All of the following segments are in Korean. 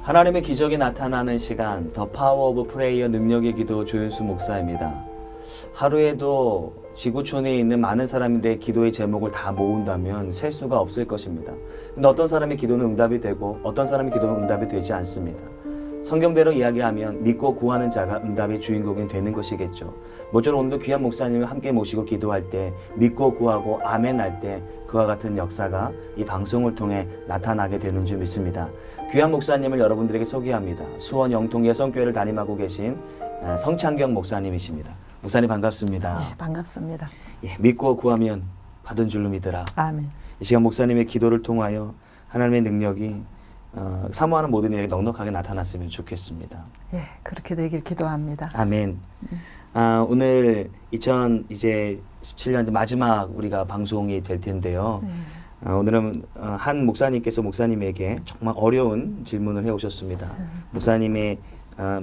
하나님의 기적이 나타나는 시간, 더 파워 오브 프레이어 능력의 기도 조윤수 목사입니다. 하루에도 지구촌에 있는 많은 사람들의 기도의 제목을 다 모은다면 셀 수가 없을 것입니다. 근데 어떤 사람의 기도는 응답이 되고 어떤 사람의 기도는 응답이 되지 않습니다. 성경대로 이야기하면 믿고 구하는 자가 응답의 주인공이 되는 것이겠죠. 모쪼록 오늘도 귀한 목사님을 함께 모시고 기도할 때 믿고 구하고 아멘 할 때 그와 같은 역사가 이 방송을 통해 나타나게 되는 줄 믿습니다. 귀한 목사님을 여러분들에게 소개합니다. 수원 영통 여성교회를 담임하고 계신 성창경 목사님이십니다. 목사님 반갑습니다. 네, 반갑습니다. 예, 믿고 구하면 받은 줄로 믿으라. 아멘. 이 시간 목사님의 기도를 통하여 하나님의 능력이 사모하는 모든 일에 넉넉하게 나타났으면 좋겠습니다. 예, 그렇게 되길 기도합니다. 아멘. 오늘 2017년 마지막 우리가 방송이 될 텐데요. 오늘은 한 목사님께서 목사님에게 정말 어려운 질문을 해오셨습니다. 목사님의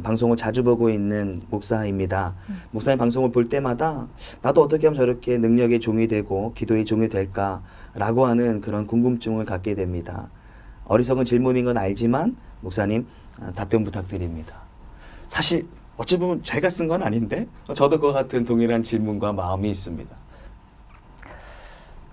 방송을 자주 보고 있는 목사입니다. 목사님 방송을 볼 때마다 나도 어떻게 하면 저렇게 능력의 종이 되고 기도의 종이 될까라고 하는 그런 궁금증을 갖게 됩니다. 어리석은 질문인 건 알지만 목사님 답변 부탁드립니다. 사실 어찌 보면 제가 쓴 건 아닌데 저도 그와 같은 동일한 질문과 마음이 있습니다.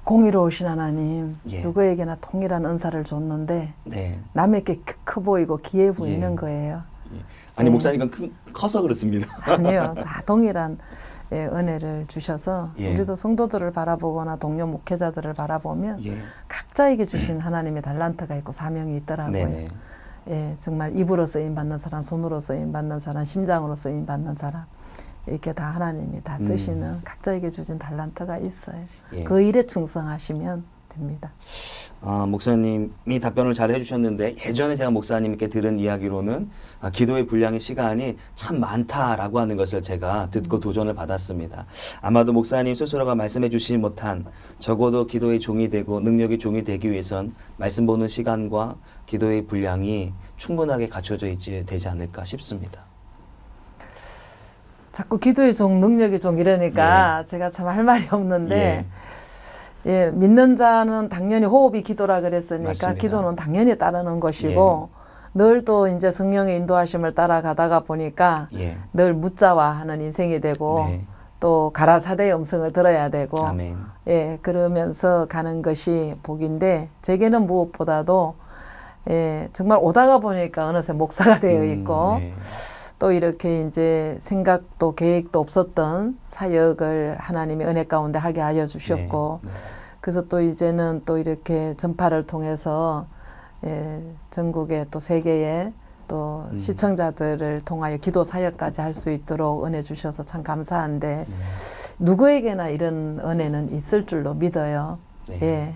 공의로우신 하나님, 예. 누구에게나 동일한 은사를 줬는데 네. 남에게 커 보이고 귀해 보이는 예. 거예요. 예. 아니 예. 목사님은 커서 그렇습니다. 아니요, 다 동일한 은혜를 주셔서 예. 우리도 성도들을 바라보거나 동료 목회자들을 바라보면 예. 각자에게 주신 하나님의 달란트가 있고 사명이 있더라고요. 네네. 예, 정말 입으로 쓰임 받는 사람, 손으로 쓰임 받는 사람, 심장으로 쓰임 받는 사람, 이렇게 다 하나님이 다 쓰시는 각자에게 주신 달란트가 있어요. 예. 그 일에 충성하시면 됩니다. 목사님이 답변을 잘 해주셨는데 예전에 제가 목사님께 들은 이야기로는 기도의 분량의 시간이 참 많다라고 하는 것을 제가 듣고 도전을 받았습니다. 아마도 목사님 스스로가 말씀해 주시지 못한 적어도 기도의 종이 되고 능력의 종이 되기 위해선 말씀 보는 시간과 기도의 분량이 충분하게 갖춰져 있지 되지 않을까 싶습니다. 자꾸 기도의 종, 능력의 종 이러니까 제가 참 할 말이 없는데 예, 믿는 자는 당연히 호흡이 기도라 그랬으니까 맞습니다. 기도는 당연히 따르는 것이고 늘 또 이제 성령의 인도하심을 따라가다가 보니까 늘 묻자와 하는 인생이 되고 또 가라사대의 음성을 들어야 되고 아멘. 예, 그러면서 가는 것이 복인데 제게는 무엇보다도 예, 정말 오다가 보니까 어느새 목사가 되어 있고 또 이렇게 이제 생각도 계획도 없었던 사역을 하나님의 은혜 가운데 하게 하여 주셨고 그래서 또 이제는 또 이렇게 전파를 통해서 예, 전국의 또 세계의 또 시청자들을 통하여 기도 사역까지 할 수 있도록 은혜 주셔서 참 감사한데 누구에게나 이런 은혜는 있을 줄로 믿어요. 예,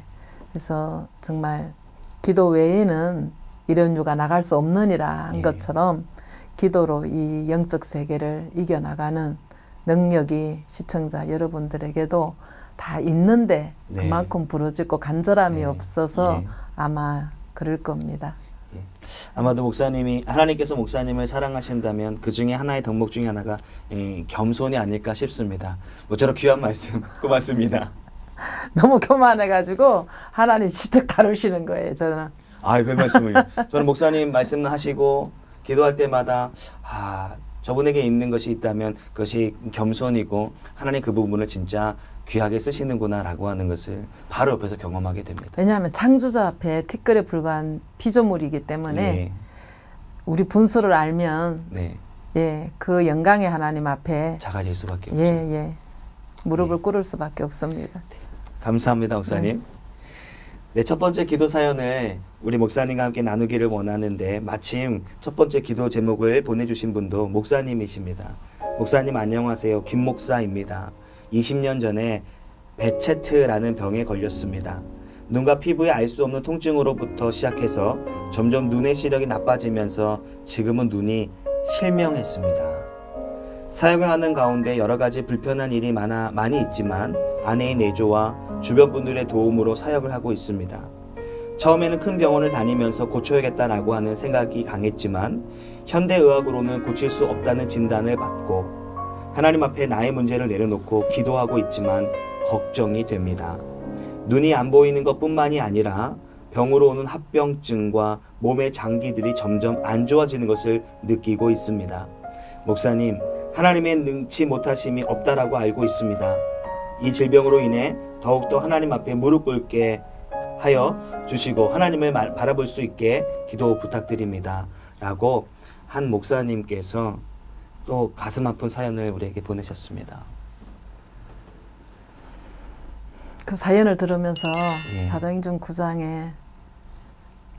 그래서 정말 기도 외에는 이런 유가 나갈 수 없느니라 한 것처럼 기도로 이 영적 세계를 이겨나가는 능력이 시청자 여러분들에게도 다 있는데 그만큼 부러지고 간절함이 없어서 아마 그럴 겁니다. 아마도 목사님이 하나님께서 목사님을 사랑하신다면 그 중에 하나의 덕목 중에 하나가 겸손이 아닐까 싶습니다. 모쪼록 귀한 말씀 고맙습니다. 너무 교만해가지고 하나님 직접 다루시는 거예요. 저는. 별 말씀을. 저는 목사님 말씀하시고 기도할 때마다 저분에게 있는 것이 있다면 그것이 겸손이고 하나님 그 부분을 진짜 귀하게 쓰시는구나 라고 하는 것을 바로 옆에서 경험하게 됩니다. 왜냐하면 창조자 앞에 티끌에 불과한 피조물이기 때문에 우리 분수를 알면 예, 그 영광의 하나님 앞에 작아질 수밖에 없죠. 무릎을 꿇을 수밖에 없습니다. 감사합니다 목사님. 네, 첫 번째 기도 사연을 우리 목사님과 함께 나누기를 원하는데 마침 첫 번째 기도 제목을 보내주신 분도 목사님이십니다. 목사님 안녕하세요. 김 목사입니다. 20년 전에 베체트라는 병에 걸렸습니다. 눈과 피부에 알 수 없는 통증으로부터 시작해서 점점 눈의 시력이 나빠지면서 지금은 눈이 실명했습니다. 사역을 하는 가운데 여러 가지 불편한 일이 많이 있지만 아내의 내조와 주변 분들의 도움으로 사역을 하고 있습니다. 처음에는 큰 병원을 다니면서 고쳐야겠다라고 하는 생각이 강했지만 현대의학으로는 고칠 수 없다는 진단을 받고 하나님 앞에 나의 문제를 내려놓고 기도하고 있지만 걱정이 됩니다. 눈이 안 보이는 것뿐만이 아니라 병으로 오는 합병증과 몸의 장기들이 점점 안 좋아지는 것을 느끼고 있습니다. 목사님, 하나님의 능치 못하심이 없다라고 알고 있습니다. 이 질병으로 인해 더욱더 하나님 앞에 무릎 꿇게 하여 주시고 하나님을 바라볼 수 있게 기도 부탁드립니다. 라고 한 목사님께서 또 가슴 아픈 사연을 우리에게 보내셨습니다. 그 사연을 들으면서 예. 사도행전 9장에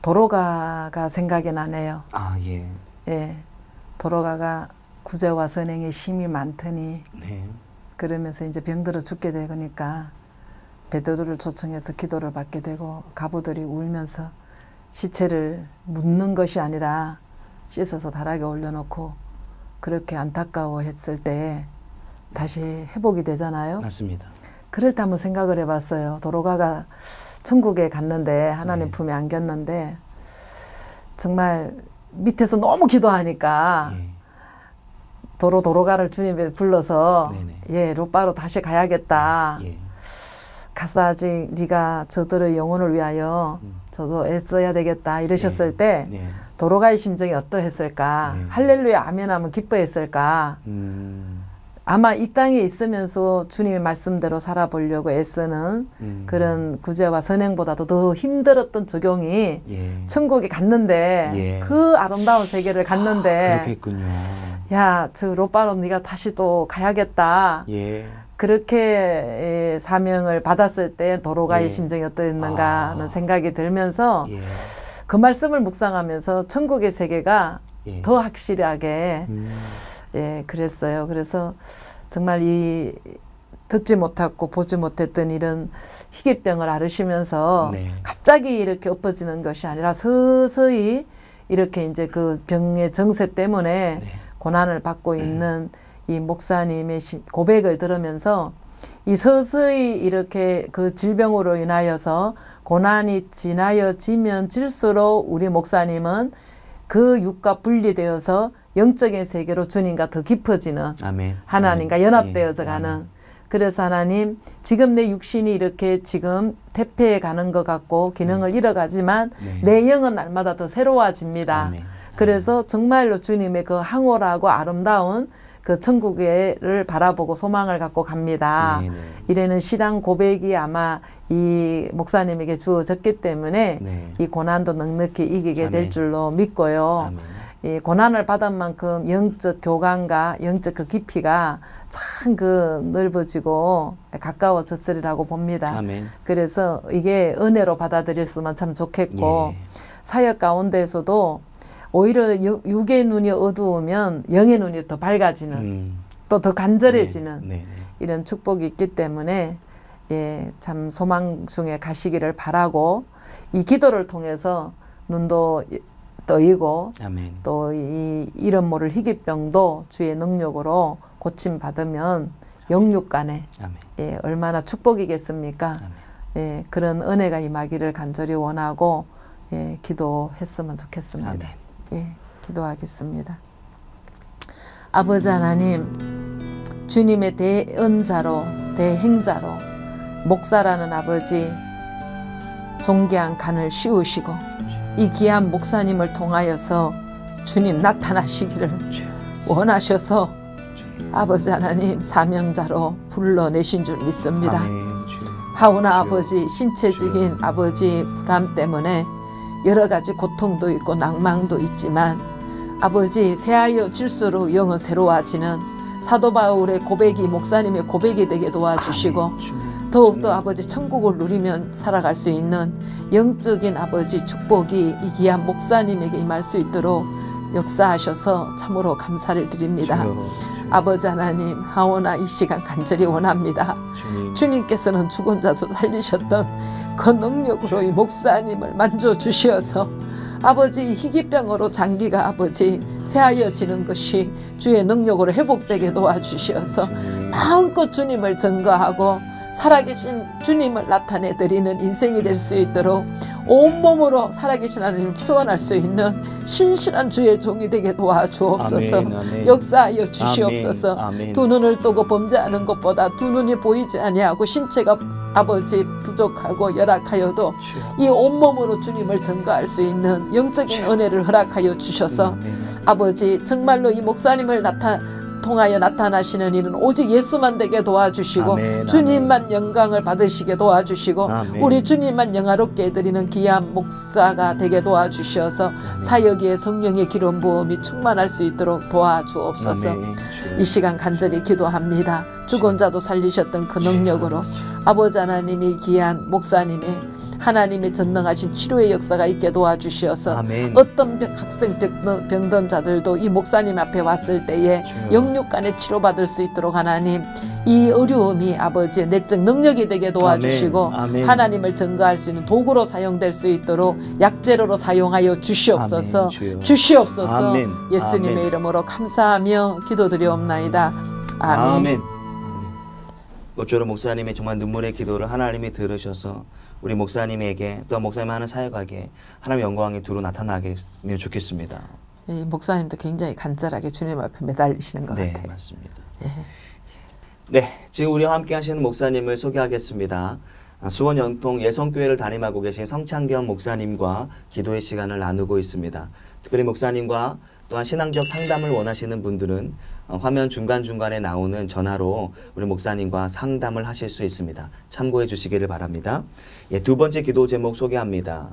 도로가가 생각이 나네요. 아, 예. 예, 도로가가 구제와 선행에 힘이 많더니 네. 그러면서 이제 병들어 죽게 되니까 베드로를 초청해서 기도를 받게 되고 가부들이 울면서 시체를 묻는 것이 아니라 씻어서 다락에 올려놓고 그렇게 안타까워했을 때 다시 회복이 되잖아요. 맞습니다. 그럴 때 한번 생각을 해봤어요. 도로가가 천국에 갔는데 하나님 네. 품에 안겼는데 정말 밑에서 너무 기도하니까 예. 도로가를 주님에 불러서 네네. 예, 로빠로 다시 가야겠다. 예. 가서 아직 네가 저들의 영혼을 위하여 저도 애써야 되겠다 이러셨을 때 네. 도로가의 심정이 어떠했을까? 네. 할렐루야 아멘 하면 기뻐했을까? 아마 이 땅에 있으면서 주님의 말씀대로 살아보려고 애쓰는 그런 구제와 선행보다도 더 힘들었던 적용이 예. 천국에 갔는데 예. 그 아름다운 세계를 갔는데 그렇게 했군요. 야, 저 로빠로 네가 다시 또 가야겠다. 예. 그렇게 사명을 받았을 때 도로가의 예. 심정이 어떠했는가 하는 생각이 들면서 예. 그 말씀을 묵상하면서 천국의 세계가 예. 더 확실하게 예, 그랬어요. 그래서 정말 이 듣지 못하고 보지 못했던 이런 희귀병을 앓으시면서 네. 갑자기 이렇게 엎어지는 것이 아니라 서서히 이렇게 이제 그 병의 정세 때문에 네. 고난을 받고 있는 이 목사님의 고백을 들으면서 이 서서히 이렇게 그 질병으로 인하여서 고난이 지나여지면 질수록 우리 목사님은 그 육과 분리되어서 영적인 세계로 주님과 더 깊어지는 아멘. 하나님과 아멘. 연합되어져 예. 가는 아멘. 그래서 하나님 지금 내 육신이 이렇게 지금 퇴폐해 가는 것 같고 기능을 잃어가지만 네. 내 영은 날마다 더 새로워집니다. 아멘. 그래서 정말로 주님의 그 황홀하고 아름다운 그 천국을 바라보고 소망을 갖고 갑니다. 네, 네. 이래는 신앙 고백이 아마 이 목사님에게 주어졌기 때문에 네. 이 고난도 넉넉히 이기게 아멘. 될 줄로 믿고요. 아멘. 이 고난을 받은 만큼 영적 교감과 영적 그 깊이가 참 그 넓어지고 가까워졌으리라고 봅니다. 아멘. 그래서 이게 은혜로 받아들였으면 참 좋겠고 예. 사역 가운데서도 오히려 육의 눈이 어두우면 영의 눈이 더 밝아지는 또 더 간절해지는 네. 네. 네. 이런 축복이 있기 때문에 예, 참 소망 중에 가시기를 바라고 이 기도를 통해서 눈도 떠이고 아멘. 또 이 이름 모를 희귀병도 주의 능력으로 고침 받으면 영육 간에 아멘. 예, 얼마나 축복이겠습니까? 아멘. 예, 그런 은혜가 임하기를 간절히 원하고 예, 기도했으면 좋겠습니다. 아멘. 예, 기도하겠습니다. 아버지 하나님, 주님의 대언자로 대행자로 목사라는 아버지 존귀한 간을 씌우시고 이 귀한 목사님을 통하여서 주님 나타나시기를 원하셔서 아버지 하나님 사명자로 불러내신 줄 믿습니다. 아멘. 주여. 하오나 주여. 아버지 신체적인 아버지 불안 때문에 여러 가지 고통도 있고 낭망도 있지만 아버지 새하여 질수록 영은 새로워지는 사도 바울의 고백이 목사님의 고백이 되게 도와주시고 아멘. 주여. 더욱더 아버지 천국을 누리면 살아갈 수 있는 영적인 아버지 축복이 이 귀한 목사님에게 임할 수 있도록 역사하셔서 참으로 감사를 드립니다. 주여. 아버지 하나님 하오나 이 시간 간절히 원합니다. 주님. 주님께서는 죽은 자도 살리셨던 그 능력으로 이 목사님을 만져주시어서 아버지 희귀병으로 장기가 아버지 새하여지는 것이 주의 능력으로 회복되게 도와주시어서 마음껏 주님을 증거하고 살아계신 주님을 나타내드리는 인생이 될 수 있도록 온몸으로 살아계신 하나님을 표현할 수 있는 신실한 주의 종이 되게 도와주옵소서. 아멘, 아멘. 역사하여 주시옵소서. 아멘, 아멘. 두 눈을 뜨고 범죄하는 것보다 두 눈이 보이지 아니하고 신체가 아버지 부족하고 열악하여도 이 온몸으로 주님을 전가할 수 있는 영적인 은혜를 허락하여 주셔서 아버지 정말로 이 목사님을 통하여 나타나시는 일은 오직 예수만 되게 도와주시고 아멘, 주님만 아멘. 영광을 받으시게 도와주시고 아멘. 우리 주님만 영화롭게 해드리는 귀한 목사가 되게 도와주셔서 사역의 성령의 기름 부음이 충만할 수 있도록 도와주옵소서. 아멘. 이 시간 간절히 기도합니다. 죽은 자도 살리셨던 그 능력으로 아버지 하나님이 귀한 목사님의 하나님의 전능하신 치료의 역사가 있게 도와주시어서 아멘. 어떤 각성 병든 자들도 이 목사님 앞에 왔을 때에 영육간에 치료받을 수 있도록 하나님 이 어려움이 아버지의 내적 능력이 되게 도와주시고 아멘. 아멘. 하나님을 증거할 수 있는 도구로 사용될 수 있도록 약재료로 사용하여 주시옵소서. 아멘, 주여. 주시옵소서. 아멘. 예수님의 아멘. 이름으로 감사하며 기도드리옵나이다. 아멘. 아멘. 모쪼록 목사님의 정말 눈물의 기도를 하나님이 들으셔서 우리 목사님에게 또 목사님 하는 사역하게 하나님의 영광이 두루 나타나겠으면 좋겠습니다. 이 목사님도 굉장히 간절하게 주님 앞에 매달리시는 것 네, 같아요. 맞습니다. 예. 네, 지금 우리와 함께 하시는 목사님을 소개하겠습니다. 수원 연통 예성교회를 담임하고 계신 성창경 목사님과 기도의 시간을 나누고 있습니다. 특별히 목사님과 또한 신앙적 상담을 원하시는 분들은 화면 중간중간에 나오는 전화로 우리 목사님과 상담을 하실 수 있습니다. 참고해 주시기를 바랍니다. 예, 두 번째 기도 제목 소개합니다.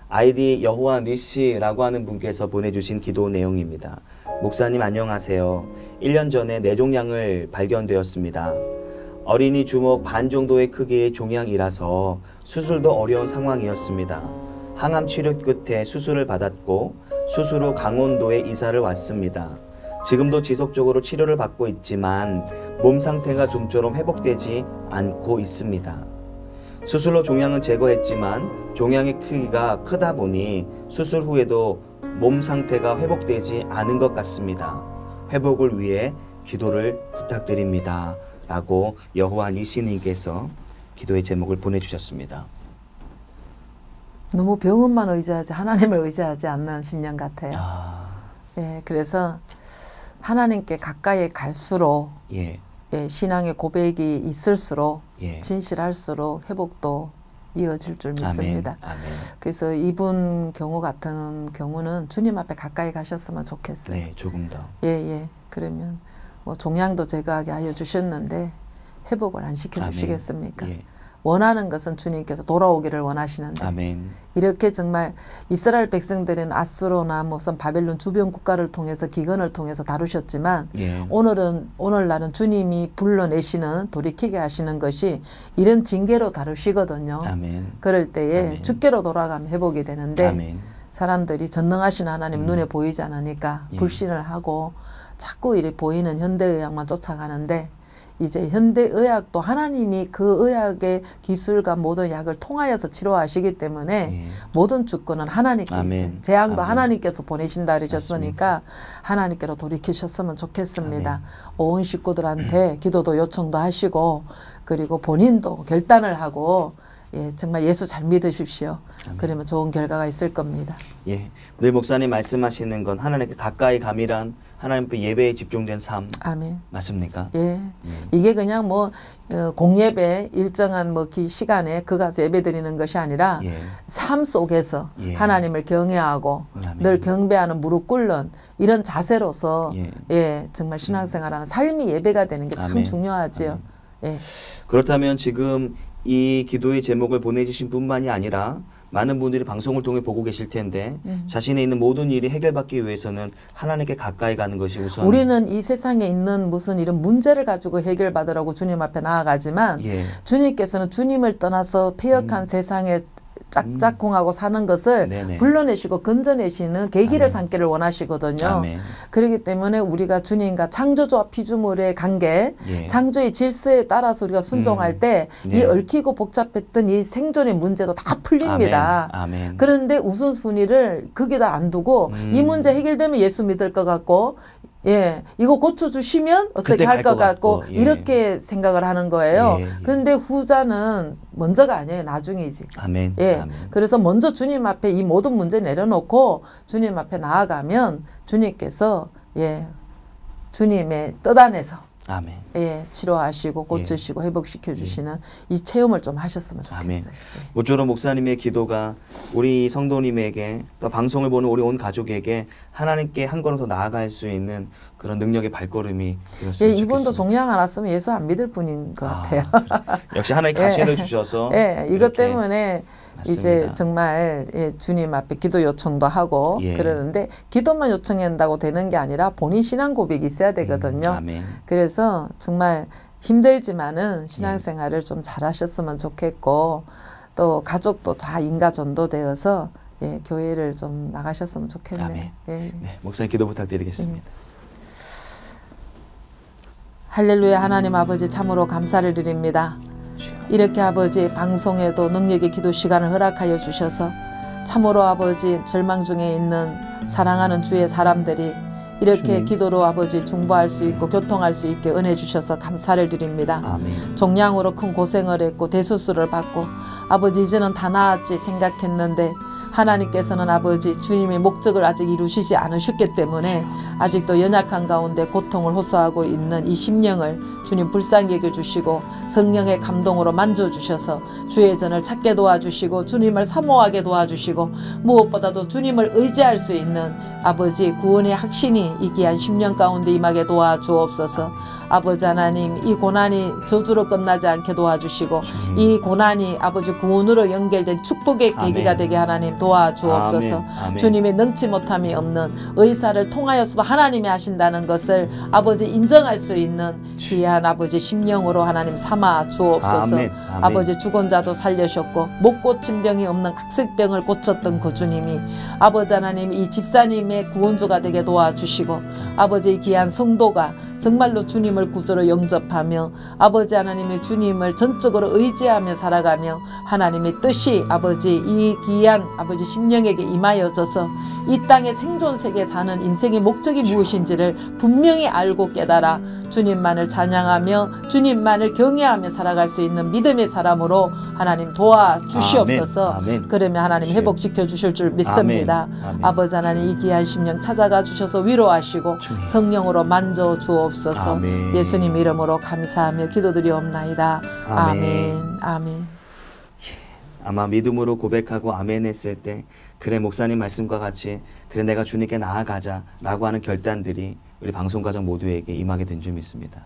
아이디 여호와 니시라고 하는 분께서 보내주신 기도 내용입니다. 목사님 안녕하세요. 1년 전에 뇌종양을 발견되었습니다. 어린이 주먹 반 정도의 크기의 종양이라서 수술도 어려운 상황이었습니다. 항암 치료 끝에 수술을 받았고 수술 후 강원도에 이사를 왔습니다. 지금도 지속적으로 치료를 받고 있지만 몸 상태가 좀처럼 회복되지 않고 있습니다. 수술로 종양은 제거했지만 종양의 크기가 크다 보니 수술 후에도 몸 상태가 회복되지 않은 것 같습니다. 회복을 위해 기도를 부탁드립니다. 라고 여호와 니시님께서 기도의 제목을 보내주셨습니다. 너무 병원만 의지하지 하나님을 의지하지 않는 신령 같아요. 예, 그래서 하나님께 가까이 갈수록 예. 예, 신앙의 고백이 있을수록 예. 진실할수록 회복도 이어질 줄 믿습니다. 아멘. 그래서 이분 경우 같은 경우는 주님 앞에 가까이 가셨으면 좋겠어요. 네, 조금 더. 예, 예. 그러면 뭐 종양도 제거하게 하여 주셨는데 회복을 안 시켜주시겠습니까? 예. 원하는 것은 주님께서 돌아오기를 원하시는데 아멘. 이렇게 정말 이스라엘 백성들은 아수르나 무슨 바벨론 주변 국가를 통해서 기근을 통해서 다루셨지만 예. 오늘날은 주님이 불러내시는 돌이키게 하시는 것이 이런 징계로 다루시거든요. 아멘. 그럴 때에 아멘. 주께로 돌아가면 회복이 되는데 아멘. 사람들이 전능하신 하나님 눈에 보이지 않으니까 예. 불신을 하고 자꾸 이리 보이는 현대의학만 쫓아가는데 이제 현대의학도 하나님이 그 의학의 기술과 모든 약을 통하여서 치료하시기 때문에 예. 모든 주권은 하나님께 아멘. 있어요. 재앙도 아멘. 하나님께서 보내신다 그러셨으니까 하나님께로 돌이키셨으면 좋겠습니다. 아멘. 온 식구들한테 기도도 요청도 하시고 그리고 본인도 결단을 하고 예, 정말 예수 잘 믿으십시오. 아멘. 그러면 좋은 결과가 있을 겁니다. 예. 늘 목사님 말씀하시는 건 하나님께 가까이 감이란 하나님께 예배에 집중된 삶 아멘. 맞습니까? 예. 이게 그냥 뭐 공예배 일정한 뭐 시간에 그 가서 예배 드리는 것이 아니라 예. 삶 속에서 예. 하나님을 경외하고 아멘. 늘 경배하는 무릎 꿇는 이런 자세로서 예. 예, 정말 신앙생활하는 삶이 예배가 되는 게 참 아멘. 중요하지요. 예. 그렇다면 지금 이 기도의 제목을 보내주신 분만이 아니라 많은 분들이 방송을 통해 보고 계실 텐데 자신의 있는 모든 일이 해결받기 위해서는 하나님께 가까이 가는 것이 우선. 우리는 이 세상에 있는 무슨 이런 문제를 가지고 해결받으라고 주님 앞에 나아가지만 예. 주님께서는 주님을 떠나서 폐역한 세상에 짝짝꿍하고 사는 것을 네네. 불러내시고 건져내시는 계기를 아멘. 삼기를 원하시거든요. 아멘. 그렇기 때문에 우리가 주님과 창조주와 피조물의 관계, 예. 창조의 질서에 따라서 우리가 순종할 때 이 네. 얽히고 복잡했던 이 생존의 문제도 다 풀립니다. 아멘. 아멘. 그런데 우선순위를 거기다 안 두고 이 문제 해결되면 예수 믿을 것 같고 예, 이거 고쳐주시면 어떻게 그때 할 갈 것 것 같고 같고, 예. 이렇게 생각을 하는 거예요. 예. 근데 후자는 먼저가 아니에요. 나중이지. 아멘. 예, 아멘. 그래서 먼저 주님 앞에 이 모든 문제 내려놓고 주님 앞에 나아가면 주님께서 예, 주님의 뜻 안에서 아멘. 예, 치료하시고 고치시고 회복시켜 주시는 이 체험을 좀 하셨으면 좋겠어요. 모쪼록 목사님의 기도가 우리 성도님에게 또 방송을 보는 우리 온 가족에게 하나님께 한 걸음 더 나아갈 수 있는 그런 능력의 발걸음이 되었으면 예, 이분도 좋겠습니다. 종량 안 왔으면 예수 안 믿을 분인 것 같아요. 그래. 역시 하나님 가시를 주셔서 예, 이것 때문에 맞습니다. 이제 정말 주님 앞에 기도 요청도 하고 그러는데 기도만 요청한다고 되는 게 아니라 본인 신앙 고백이 있어야 되거든요. 아멘. 그래서 정말 힘들지만은 신앙생활을 좀 잘하셨으면 좋겠고 또 가족도 다 인가 전도되어서 교회를 좀 나가셨으면 좋겠네요. 아멘. 네, 목사님 기도 부탁드리겠습니다. 할렐루야. 하나님 아버지 참으로 감사를 드립니다. 이렇게 아버지 방송에도 능력의 기도 시간을 허락하여 주셔서 참으로 아버지 절망 중에 있는 사랑하는 주의 사람들이 이렇게 주님. 기도로 아버지 중보할 수 있고 교통할 수 있게 은혜 주셔서 감사를 드립니다. 아멘. 종양으로 큰 고생을 했고 대수술을 받고 아버지 이제는 다 나았지 생각했는데 하나님께서는 아버지 주님의 목적을 아직 이루시지 않으셨기 때문에 아직도 연약한 가운데 고통을 호소하고 있는 이 심령을 주님 불쌍히 여겨주시고 성령의 감동으로 만져주셔서 주의 전을 찾게 도와주시고 주님을 사모하게 도와주시고 무엇보다도 주님을 의지할 수 있는 아버지 구원의 확신이 이 귀한 심령 가운데 임하게 도와주옵소서. 아버지 하나님 이 고난이 저주로 끝나지 않게 도와주시고 이 고난이 아버지 구원으로 연결된 축복의 계기가 되게 하나님 도와주옵소서. 아멘. 주님의 능치 못함이 없는 의사를 통하여서도 하나님이 하신다는 것을 아버지 인정할 수 있는 귀한 아버지 심령으로 하나님 삼아 주옵소서. 아멘. 아버지 죽은 자도 살려셨고 못 고친 병이 없는 각색병을 고쳤던 그 주님이 아버지 하나님 이 집사님의 구원주가 되게 도와주시고 아버지 귀한 성도가 정말로 주님을 구주로 영접하며 아버지 하나님의 주님을 전적으로 의지하며 살아가며 하나님의 뜻이 아버지 이 귀한 아버지 심령에게 임하여져서 이 땅의 생존 세계에 사는 인생의 목적이 무엇인지를 분명히 알고 깨달아 주님만을 찬양하며 주님만을 경외하며 살아갈 수 있는 믿음의 사람으로 하나님 도와주시옵소서. 아멘. 그러면 하나님 회복시켜 주실 줄 믿습니다. 아멘. 아버지 하나님 이 귀한 심령 찾아가 주셔서 위로하시고 성령으로 만져 주옵소서. 아멘. 예수님 이름으로 감사하며 기도드리옵나이다. 아멘. 아멘. 아마 믿음으로 고백하고 아멘 했을 때 그래 목사님 말씀과 같이 그래 내가 주님께 나아가자 라고 하는 결단들이 우리 방송가족 모두에게 임하게 된 줄 믿습니다.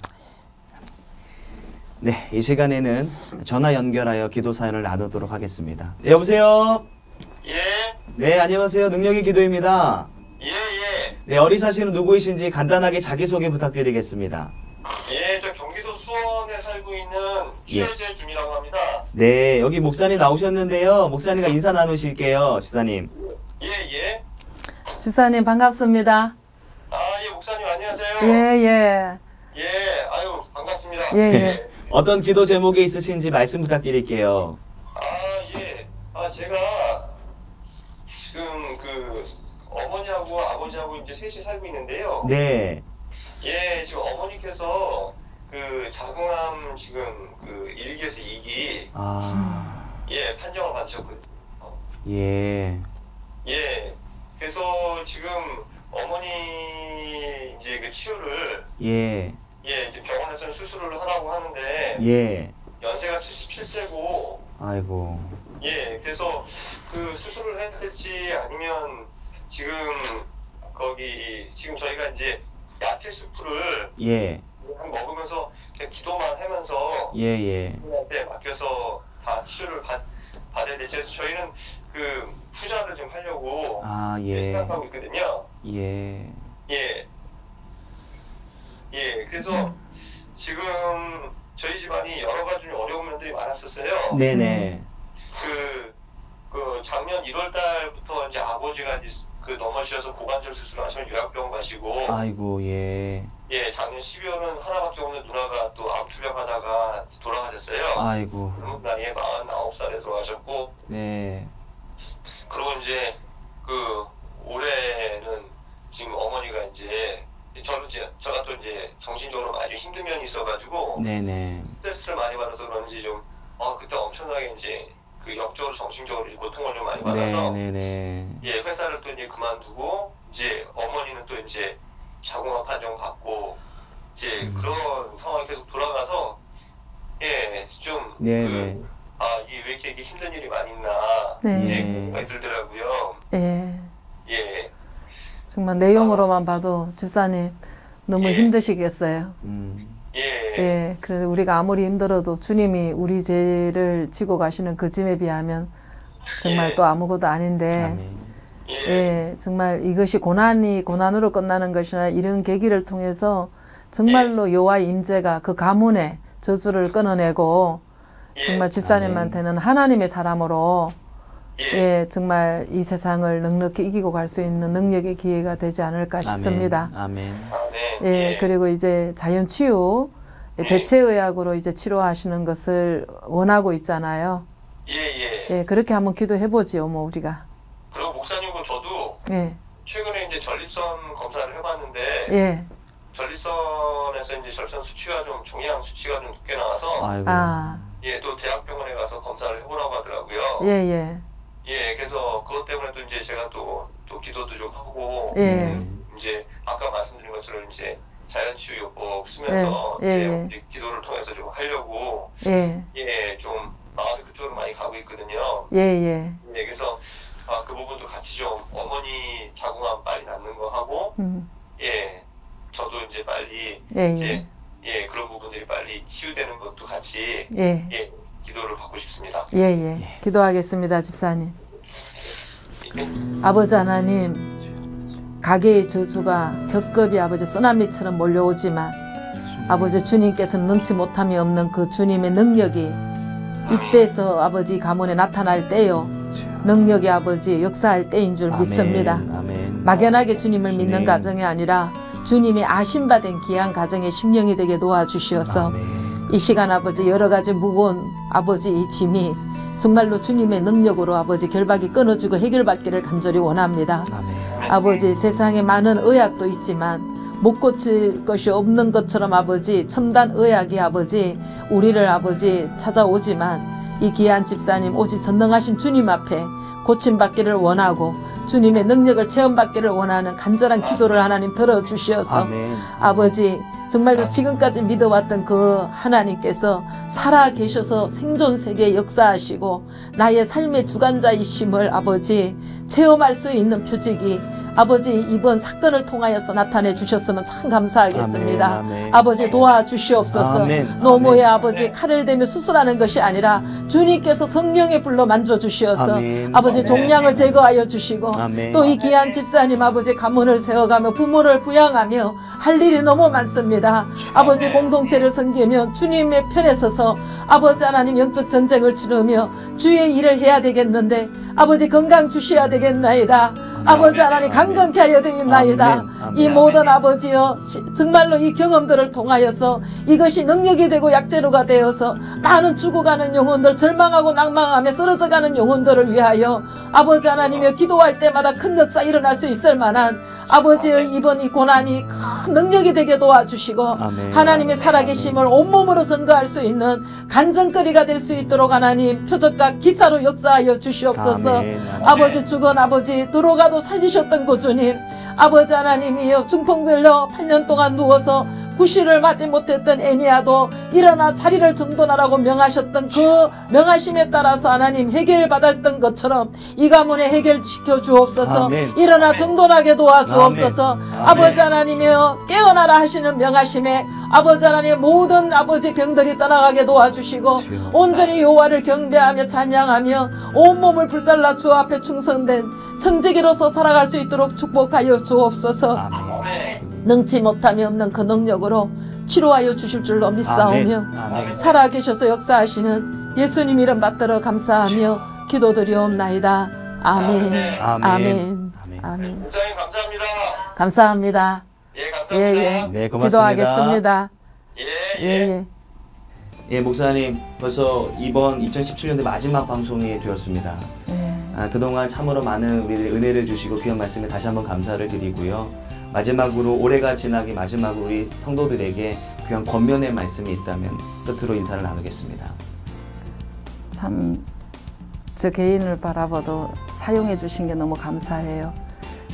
네, 이 시간에는 전화 연결하여 기도 사연을 나누도록 하겠습니다. 네, 여보세요? 예, 네, 안녕하세요. 능력의 기도입니다. 예. 네, 어디 사시는 누구이신지 간단하게 자기소개 부탁드리겠습니다. 예, 저 경기도 수원에 살고 있는 최재 김이라고 합니다. 네, 여기 목사님 나오셨는데요. 목사님과 인사 나누실게요, 지사님. 예. 주사님 반갑습니다. 아, 예, 목사님 안녕하세요. 예. 예, 아유, 반갑습니다. 예. 어떤 기도 제목이 있으신지 말씀 부탁드릴게요. 아, 예. 아, 제가 지금 그 어머니하고 아버지하고 이제 셋이 살고 있는데요. 네. 예, 지금 어머니께서 그 자궁암 지금 그 1기에서 2기 예, 판정을 받으셨거든요. 예. 예. 그래서 지금 어머니 이제 그 치료를 예. 이제 병원에서는 수술을 하라고 하는데 예. 연세가 77세고 아이고. 예. 그래서 그 수술을 해야 될지 아니면 지금 거기 지금 저희가 이제 야채 수프를 예. 먹으면서 그냥 기도만 하면서 예. 네, 맡겨서 다 치료를 받아야 되지. 그래서 저희는 그 후자를 좀 하려고 생각하고 있거든요. 예. 그래서 지금 저희 집안이 여러 가지 어려운 면들이 많았었어요. 네네. 그 작년 1월 달부터 이제 아버지가 이제 그 넘어지셔서 고관절 수술하시면 요양병원 가시고. 아이고, 예. 예, 작년 12월은 하나밖에 없는 누나가 또 암투병 하다가 돌아가셨어요. 아이고. 젊은 나이에 49살에 돌아가셨고. 네. 그리고 이제 그 올해는 지금 어머니가 이제 제가 또 이제 정신적으로 많이 힘든 면이 있어가지고. 네네. 스트레스를 많이 받아서 그런지 좀 그때 엄청나게 이제 그 영적으로 정신적으로 고통을 좀 많이 받아서. 네네네. 예, 회사를 또 이제 그만두고 이제 어머니는 또 이제 자궁암 판정 받고 이제 그런 상황이 계속 돌아가서 좀 네. 이게 왜 이렇게 힘든 일이 많이 있나 네. 이제 생각이 들더라고요. 예. 예. 정말 내용으로만 봐도 집사님 너무 힘드시겠어요. 예. 그래서 우리가 아무리 힘들어도 주님이 우리 죄를 지고 가시는 그 짐에 비하면 정말 또 아무것도 아닌데, 아멘. 정말 이것이 고난으로 끝나는 것이나 이런 계기를 통해서 정말로 여호와의 임재가 그 가문의 저주를 끊어내고 정말 집사님한테는 하나님의 사람으로 정말 이 세상을 넉넉히 이기고 갈 수 있는 능력의 기회가 되지 않을까 싶습니다. 아멘. 그리고 이제 자연치유, 대체의학으로 이제 치료하시는 것을 원하고 있잖아요. 그렇게 한번 기도해보지요, 뭐 우리가. 그리고 목사님과 저도 최근에 이제 전립선 검사를 해봤는데 전립선에서 이제 전립선 수치가 좀 종양 수치가 좀 높게 나와서 또 대학병원에 가서 검사를 해보라고 하더라고요. 그래서 그것 때문에 또 이제 제가 또 기도도 좀 하고 이제 아까 말씀드린 것처럼 이제 자연치유요법 쓰면서 이제 기도를 통해서 좀 하려고 좀 마음이 그쪽으로 많이 가고 있거든요. 그래서 그 부분도 같이 좀 어머니 자궁암 빨리 낫는 거 하고 저도 이제 빨리 이제 그런 부분들이 빨리 치유되는 것도 같이 기도를 받고 싶습니다. 기도하겠습니다, 집사님. 아버지 하나님, 가계의 저주가 겹겹이 아버지 쓰나미처럼 몰려오지만 아버지 주님께서는 능치 못함이 없는 그 주님의 능력이 이때서 아버지 가문에 나타날 때요, 능력이 아버지 역사할 때인 줄 믿습니다. 막연하게 주님을 믿는 가정이 아니라 주님이 아심받은 귀한 가정의 심령이 되게 도와주시어서 이 시간 아버지 여러 가지 무거운 아버지 이 짐이 정말로 주님의 능력으로 아버지 결박이 끊어지고 해결받기를 간절히 원합니다. 아버지 세상에 많은 의학도 있지만 못 고칠 것이 없는 것처럼 아버지 첨단 의학이 아버지 우리를 아버지 찾아오지만 이 귀한 집사님 오직 전능하신 주님 앞에 고침받기를 원하고 주님의 능력을 체험받기를 원하는 간절한 기도를 하나님 들어주시어서 아버지 정말로 지금까지 믿어왔던 그 하나님께서 살아계셔서 생존 세계에 역사하시고 나의 삶의 주관자이심을 아버지 체험할 수 있는 표적이 아버지 이번 사건을 통하여서 나타내 주셨으면 참 감사하겠습니다. 아버지 도와주시옵소서. 노모의 아버지 칼을 대며 수술하는 것이 아니라 주님께서 성령의 불로 만져주시어서 아버지 종양을 제거하여 주시고 또 이 귀한 집사님 아버지 가문을 세워가며 부모를 부양하며 할 일이 너무 많습니다. 아버지 공동체를 섬기며 주님의 편에 서서 아버지 하나님 영적 전쟁을 치르며 주의 일을 해야 되겠는데 아버지 건강 주셔야 되겠나이다. 아버지 하나님 강건케 하여 되겠나이다. 이 모든 아버지여 정말로 이 경험들을 통하여서 이것이 능력이 되고 약재료가 되어서 많은 죽어가는 영혼들 절망하고 낭망하며 쓰러져가는 영혼들을 위하여 아버지 하나님여 기도할 때마다 큰 역사 일어날 수 있을 만한 아버지의 이번 이 고난이 큰 능력이 되게 도와주시고 하나님의 살아계심을 온몸으로 증거할 수 있는 간증거리가 될 수 있도록 하나님 표적과 기사로 역사하여 주시옵소서. 아버지 죽은 아버지 들어가도 살리셨던 그 주님 아버지 하나님이여 중풍별로 8년 동안 누워서 구실을 맞지 못했던 애니아도 일어나 자리를 정돈하라고 명하셨던 그 명하심에 따라서 하나님 해결을 받았던 것처럼 이 가문에 해결시켜 주옵소서. 일어나 정돈하게 도와주옵소서. 아버지 하나님이여 깨어나라 하시는 명하심에 아버지 하나님 모든 아버지 병들이 떠나가게 도와주시고 온전히 여호와를 경배하며 찬양하며 온몸을 불살라 주 앞에 충성된 청지기로서 살아갈 수 있도록 축복하여 주옵소서. 능치 못함이 없는 그 능력으로 치료하여 주실 줄로 믿사오며 살아계셔서 역사하시는 예수님 이름 받들어 감사하며 기도드리옵나이다. 아멘. 아멘. 아멘. 목사님 감사합니다. 감사합니다. 감사합니다. 네, 고맙습니다. 기도하겠습니다. 목사님 벌써 이번 2017년도 마지막 방송이 되었습니다. 그동안 참으로 많은 우리들의 은혜를 주시고 귀한 말씀에 다시 한번 감사를 드리고요. 마지막으로 올해가 지나기 마지막으로 우리 성도들에게 귀한 권면의 말씀이 있다면 끝으로 인사를 나누겠습니다. 참 저 개인을 바라봐도 사용해 주신 게 너무 감사해요.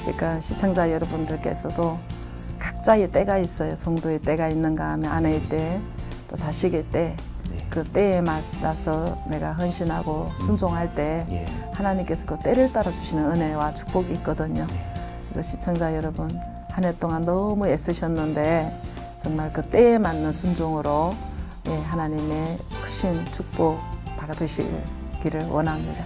그러니까 시청자 여러분들께서도 각자 각자의 때가 있어요. 성도의 때가 있는가 하면 아내의 때, 또 자식의 때, 그 때에 맞아서 내가 헌신하고 순종할 때 하나님께서 그 때를 따라 주시는 은혜와 축복이 있거든요. 그래서 시청자 여러분, 한 해 동안 너무 애쓰셨는데 정말 그 때에 맞는 순종으로 하나님의 크신 축복 받으시기를 원합니다.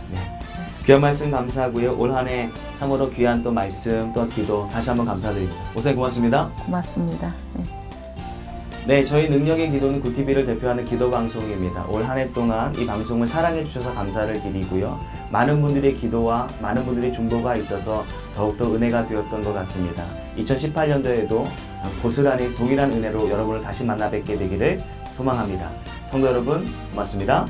귀한 말씀 감사하고요. 올 한 해 참으로 귀한 또 말씀 또 기도 다시 한번 감사드립니다. 목사님 고맙습니다. 고맙습니다. 네, 저희 능력의 기도는 굿TV를 대표하는 기도 방송입니다. 올 한 해 동안 이 방송을 사랑해 주셔서 감사를 드리고요. 많은 분들의 기도와 많은 분들의 중보가 있어서 더욱더 은혜가 되었던 것 같습니다. 2018년도에도 고스란히 동일한 은혜로 여러분을 다시 만나 뵙게 되기를 소망합니다. 성도 여러분, 고맙습니다.